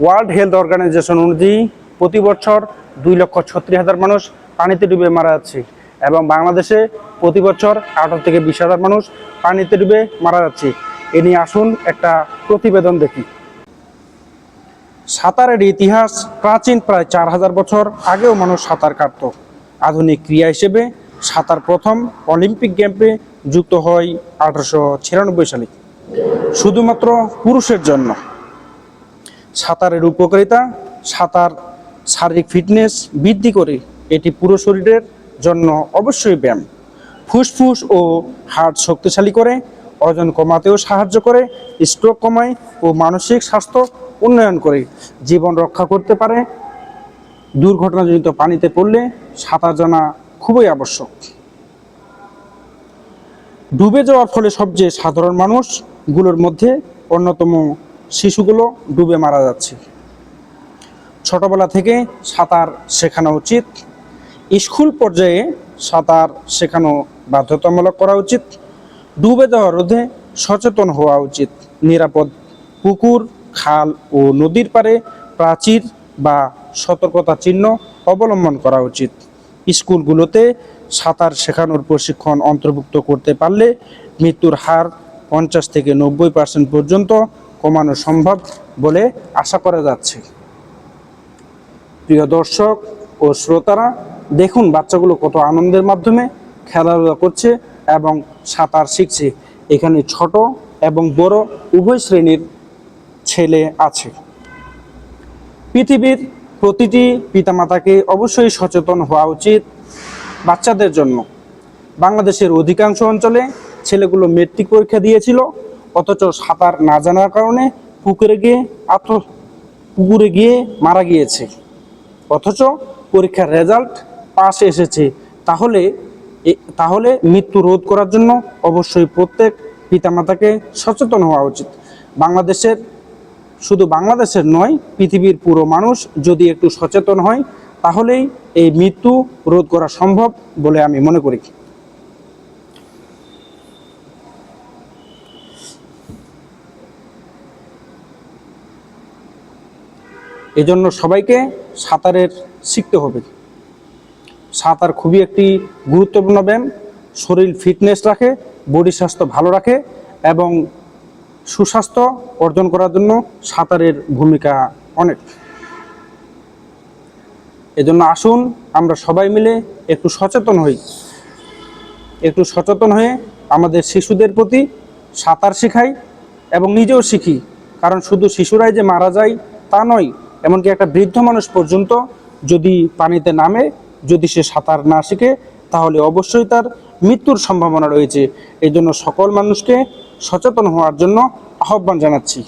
World health organisation অনুযায়ী প্রতি বছর 2,36,000 মানুষ পানিতে ডুবে মারা যাচ্ছে এবং বাংলাদেশে প্রতি বছর 18 থেকে 20,000 মানুষ পানিতে ডুবে মারা যাচ্ছে। এ নিয়ে আসুন একটা প্রতিবেদন দেখি। সাঁতারের ইতিহাস প্রাচীন, প্রায় 4,000 বছর আগেও মানুষ সাঁতার কাটত। আধুনিক ক্রীড়া হিসেবে সাঁতার প্রথম অলিম্পিক গেমসে যুক্ত হয় 1896 সালে, শুধুমাত্র পুরুষের জন্য। সাঁতারের উপকারিতা: সাঁতার শারীরিক ফিটনেস বৃদ্ধি করে, এটি পুরো শরীরের জন্য অবশ্যই ব্যায়াম। ফুসফুস ও হার্ট শক্তিশালী করে, ওজন কমাতেও সাহায্য করে, স্ট্রোক কমায় ও মানসিক স্বাস্থ্য উন্নয়ন করে, জীবন রক্ষা করতে পারে। দুর্ঘটনাজনিত পানিতে পড়লে সাঁতার জানা খুবই আবশ্যক। ডুবে যাওয়ার ফলে সবচেয়ে সাধারণ মানুষগুলোর মধ্যে অন্যতম শিশুগুলো ডুবে মারা যাচ্ছে। ছোটবেলা থেকে সাঁতার শেখানো উচিত। স্কুল পর্যায়ে সাঁতার শেখানো বাধ্যতামূলক করা উচিত। ডুবে যাওয়া রোধে সচেতন হওয়া উচিত। নিরাপদ পুকুর, খাল ও নদীর পাড়ে প্রাচীর বা সতর্কতা চিহ্ন অবলম্বন করা উচিত। স্কুলগুলোতে সাঁতার শেখানোর প্রশিক্ষণ অন্তর্ভুক্ত করতে পারলে মৃত্যুর হার 50 থেকে 90% পর্যন্ত কমানো সম্ভব বলে আশা করা যাচ্ছে। প্রিয় দর্শক ও শ্রোতারা, দেখুন বাচ্চাগুলো কত আনন্দের মাধ্যমে খেলাধুলা করছে এবং সাঁতার শিখছে। এখানে ছোট এবং বড় উভয় শ্রেণীর ছেলে আছে। পৃথিবীর প্রতিটি পিতামাতাকে অবশ্যই সচেতন হওয়া উচিত বাচ্চাদের জন্য। বাংলাদেশের অধিকাংশ অঞ্চলে ছেলেগুলো মেট্রিক পরীক্ষা দিয়েছিল, অথচ সাঁতার না জানার কারণে পুকুরে গিয়ে মারা গিয়েছে, অথচ পরীক্ষার রেজাল্ট পাস এসেছে। তাহলে মৃত্যু রোধ করার জন্য অবশ্যই প্রত্যেক পিতামাতাকে সচেতন হওয়া উচিত। শুধু বাংলাদেশের নয়, পৃথিবীর পুরো মানুষ যদি একটু সচেতন হয় তাহলেই এই মৃত্যু রোধ করা সম্ভব বলে আমি মনে করি। এজন্য সবাইকে সাঁতারের শিখতে হবে। সাঁতার খুবই একটি গুরুত্বপূর্ণ ব্যায়াম। শরীর ফিটনেস রাখে, বডি স্বাস্থ্য ভালো রাখে এবং সুস্বাস্থ্য অর্জন করার জন্য সাঁতারের ভূমিকা অনেক। এজন্য আসুন আমরা সবাই মিলে একটু সচেতন হয়ে আমাদের শিশুদের প্রতি সাঁতার শেখাই এবং নিজেও শিখি। কারণ শুধু শিশুরাই যে মারা যায় তা নয়, এমনকি একটা বৃদ্ধ মানুষ পর্যন্ত যদি পানিতে নামে, যদি সে সাঁতার না শিখে, তাহলে অবশ্যই তার মৃত্যুর সম্ভাবনা রয়েছে। এই জন্য সকল মানুষকে সচেতন হওয়ার জন্য আহ্বান জানাচ্ছি।